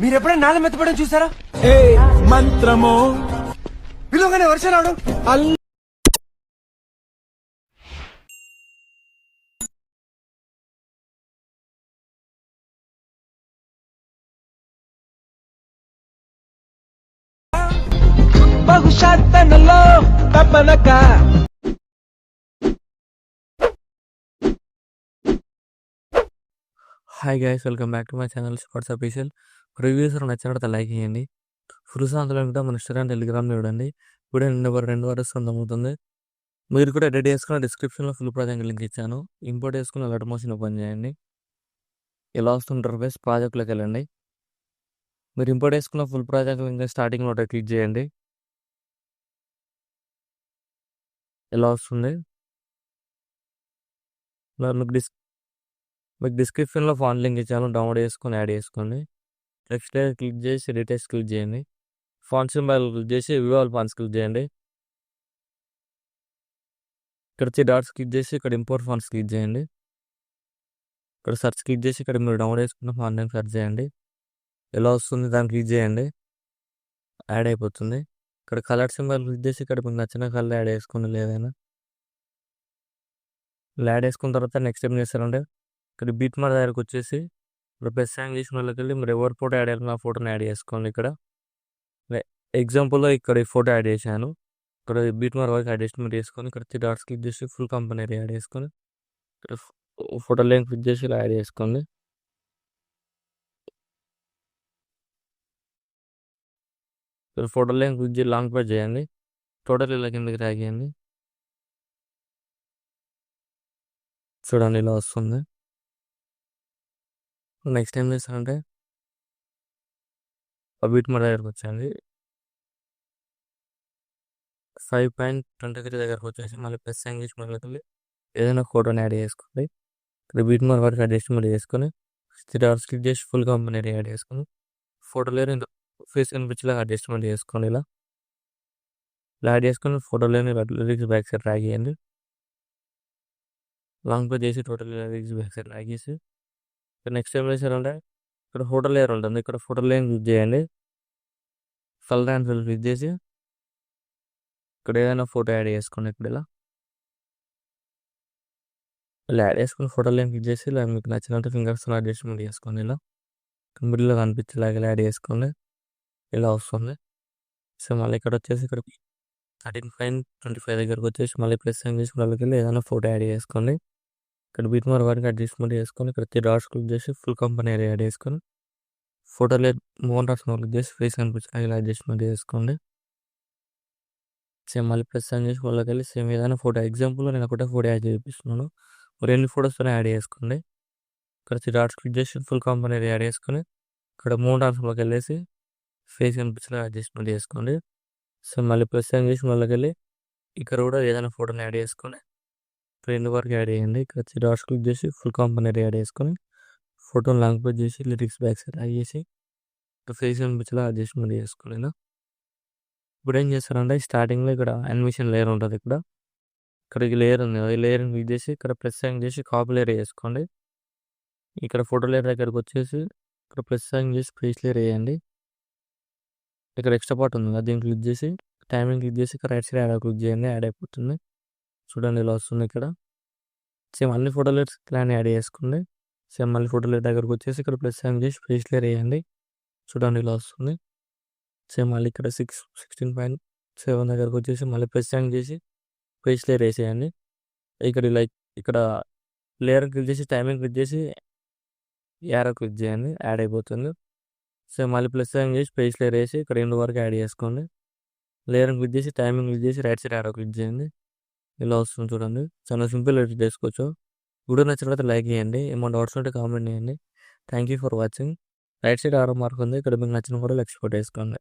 మీరు ఎప్పుడైనా నాల మెత్తపడడం చూసారా? ఏ మంత్రమో పిలువగానే వర్షం రావడం. బహుశా తనలో తపనక hi guys, welcome back to my channel sports official. Reviews నచ్చినట్టు లైక్ చేయండి. ఫుల్ అందులో కూడా మన ఇన్స్టాగ్రామ్, టెలిగ్రామ్ చూడండి. ఇప్పుడే 2 వరకు సొంతమవుతుంది. మీరు కూడా రెడీ చేసుకున్న డిస్క్రిప్షన్లో ఫుల్ ప్రాజెక్ట్ లింక్ ఇచ్చాను. ఇంపోర్ట్ చేసుకున్న లెటర్ మోషన్ ఓపెన్ చేయండి. ఎలా వస్తుంటారు బేస్ ప్రాజెక్ట్లోకి వెళ్ళండి. మీరు ఇంపోర్ట్ చేసుకున్న ఫుల్ ప్రాజెక్ట్ లింక్ స్టార్టింగ్లో క్లిక్ చేయండి. ఎలా వస్తుంది మీకు డిస్క్రిప్షన్లో ఫాంట్ లింక్ ఇచ్చాను. డౌన్లోడ్ చేసుకొని యాడ్ చేసుకోండి. నెక్స్ట్ క్లిక్ చేసి డీటెయిల్స్ క్లిక్ చేయండి. ఫాంట్ సింబల్ క్లిక్ చేసి వ్యూ ఆల్ ఫాంట్స్ క్లిక్ చేయండి. ఇక్కడ వచ్చి డాట్స్ క్లిక్ చేసి ఇక్కడ ఇంపోర్ట్ ఫాంట్స్ క్లిక్ చేయండి. ఇక్కడ సెర్చ్ క్లిక్ చేసి ఇక్కడ మీరు డౌన్లోడ్ చేసుకున్న ఫాంట్ నేమ్ సెర్చ్ చేయండి. ఎలా వస్తుంది దాన్ని క్లిక్ చేయండి. యాడ్ అయిపోతుంది. ఇక్కడ కలర్ సింబల్ క్లిక్ చేసి ఇక్కడ మీకు నచ్చిన కలర్ యాడ్ చేసుకోండి. లేదైనా యాడ్ చేసుకున్న తర్వాత నెక్స్ట్ ఏం చేస్తారంటే ఇక్కడ బీట్ మార్క్ దగ్గరకు వచ్చేసి ఇప్పుడు ప్లస్ సైన్ చేసిన వాళ్ళకి వెళ్ళి మీరు ఎవరి ఫోటో యాడ్ చేయాలి ఆ ఫోటోని యాడ్ చేసుకోండి. ఇక్కడ ఎగ్జాంపుల్లో ఇక్కడ ఈ ఫోటో యాడ్ చేశాను. ఇక్కడ బీట్ మార్క్ వరకు అడ్జస్ట్మెంట్ చేసుకొని ఇక్కడ 3 డాట్స్ క్లిక్ చేసి ఫుల్ కంపెనీ యాడ్ చేసుకొని ఇక్కడ ఫోటో లైన్ క్లిక్ చేసి ఇలా యాడ్ చేసుకోండి. ఇక్కడ ఫోటో లైన్ క్లిక్ చేసి లాంగ్ ప్రెస్ చేయండి. టోటల్ ఇలా కిందకి డ్రాగ్ చేయండి. చూడండి ఇలా వస్తుంది. నెక్స్ట్ ఏం చేస్తారంటే బీట్ మార్క్ దగ్గరకు వచ్చేయండి. 5.23 దగ్గరకు వచ్చేసి మళ్ళీ ప్లస్ సైన్ చేసి మళ్ళీ ఏదైనా ఫోటోని యాడ్ చేసుకోండి. ఇక్కడ బీట్ మార్క్ వరకు అడ్జస్ట్మెంట్ చేసుకొని 3 డాట్స్ క్లిక్ చేసి ఫుల్ కంపెనీ యాడ్ చేసుకొని ఫోటో లేని ఫేస్ కనిపించేలాగా అడ్జస్ట్మెంట్ చేసుకోండి. ఇలా యాడ్ చేసుకొని ఫోటో లేని లిరిక్స్ బ్యాక్ సైడ్ డ్రాగ్ చేయండి. లాంగ్ ప్రెస్ చేసి total lyrics back side drag చేసి నెక్స్ట్ ఏం చేశారంటే ఇక్కడ ఫోటో లేయర్ ఉంటుంది. ఇక్కడ ఫోటో లేయర్ క్లిక్ చేయండి. ఫల్ అండ్ ఫిల్ క్లిక్ చేసి ఇక్కడ ఏదైనా ఫోటో యాడ్ చేసుకోండి. ఇక్కడ ఇలా యాడ్ చేసుకుని ఫోటో లేని క్లిక్ చేసి ఇలా మీకు నచ్చినట్టు ఫింగర్స్ అడ్జస్ట్మెంట్ చేసుకోండి. ఇలా మిడిల్లో కనిపించేలాగా యాడ్ చేసుకోండి. ఇలా వస్తుంది. సో మళ్ళీ ఇక్కడ వచ్చేసి ఇక్కడ 13.25 దగ్గరకు వచ్చేసి మళ్ళీ ప్లస్ సైన్ చేసి వాళ్ళకి వెళ్ళి ఏదైనా ఫోటో యాడ్ చేసుకోండి. ఇక్కడ బీట్ మార్క్ వరకు అడ్జస్ట్మెంట్ చేసుకొని ఇక్కడ 3 డాట్స్ క్లిక్ చేసి ఫుల్ కంపెనీ యాడ్ చేసుకొని ఫోటో లేదు మోన్ డాట్స్ క్లిక్ చేసి ఫేస్ కనిపించేలాగా ఇలా అడ్జస్ట్మెంట్ చేసుకోండి. సేమ్ మళ్ళీ ప్లస్ సైన్ చేసి వాళ్ళకి వెళ్ళి సేమ్ ఏదైనా ఫోటో ఎగ్జాంపుల్లో నేను ఒకటే ఫోటో యాడ్ చేపిస్తున్నాను. 2 ఫోటోస్తో యాడ్ చేసుకోండి. ఇక్కడ 3 డాట్స్ క్లిక్ చేసి ఫుల్ కంపెనీ యాడ్ చేసుకొని ఇక్కడ 3 డాట్స్లోకి వెళ్ళేసి ఫేస్ కనిపించేలా అడ్జస్ట్మెంట్ చేసుకోండి. సో మళ్ళీ ప్లస్ సైన్ చేసి వాళ్ళకి వెళ్ళి ఇక్కడ కూడా ఏదైనా ఫోటోని యాడ్ చేసుకొని 2 వరకు యాడ్ చేయండి. ఇక్కడ 3 డాట్స్ క్లిక్ చేసి ఫుల్ కంపెనీ యాడ్ చేసుకొని ఫోటోని లాంగ్ ప్రెస్ చేసి లిరిక్స్ బ్యాక్ సైడ్ యాడ్ చేసి ఫేస్ కనిపించేలా అడ్జస్ట్మెంట్ చేసుకోండి. ఇప్పుడు ఏం చేస్తారంటే స్టార్టింగ్లో ఇక్కడ యానిమేషన్ లేయర్ ఉంటుంది. ఇక్కడ ఈ లేయర్ ఉంది. ఈ లేయర్ని క్లిక్ చేసి ఇక్కడ ప్లస్ సైన్ చేసి కాపీ లేయర్ వేసుకోండి. ఇక్కడ ఫోటో లేయర్ దగ్గరకు వచ్చేసి ఇక్కడ ప్లస్ సైన్ చేసి పేజ్ లేయర్ వేయండి. ఇక్కడ ఎక్స్ట్రా పార్ట్ ఉంది కదా, దీన్ని క్లిక్ చేసి టైమింగ్ క్లిక్ చేసి ఇక్కడ రైట్ సైడ్ యాడ్ క్లిక్ చేయండి. యాడ్ అయిపోతుంది. చూడండి ఇలా వస్తుంది. ఇక్కడ సేమ్ అన్ని ఫోటో లేయర్స్ ప్లాన్ యాడ్ చేసుకోండి. సేమ్ మళ్ళీ ఫోటో లేయర్ దగ్గరకు వచ్చేసి ఇక్కడ ప్లస్ సైన్ చేసి పేజ్ లేయర్ వేయండి. చూడండి ఇలా వస్తుంది. సేమ్ మళ్ళీ ఇక్కడ 16.7 దగ్గరకు వచ్చేసి మళ్ళీ ప్లస్ సైన్ చేసి పేజ్ లేయర్ వేసేయండి. ఇక్కడ లైక్ ఇక్కడ లేయర్ క్లిక్ చేసి టైమింగ్ క్లిక్ చేసి యారో క్లిక్ చేయండి. యాడ్ అయిపోతుంది. సో మళ్ళీ ప్లస్ సైన్ చేసి పేజ్ లేయర్ వేసి ఇక్కడ 2 వరకు యాడ్ చేసుకోండి. లేయర్ క్లిక్ చేసి టైమింగ్ క్లిక్ చేసి రైట్ సైడ్ యారో క్లిక్ చేయండి. ఇలా వస్తుంది. చూడండి చాలా సింపుల్ ఎడిట్ చేసుకోవచ్చు. వీడియో నచ్చినట్లయితే లైక్ చేయండి. ఏమైనా డౌట్స్ ఉంటే కామెంట్ చేయండి. Thank you for watching. Right side ఆరో మార్క్ ఉంది. ఇక్కడ మీకు నచ్చిన కూడా ఎక్స్పోర్ట్ చేసుకోండి.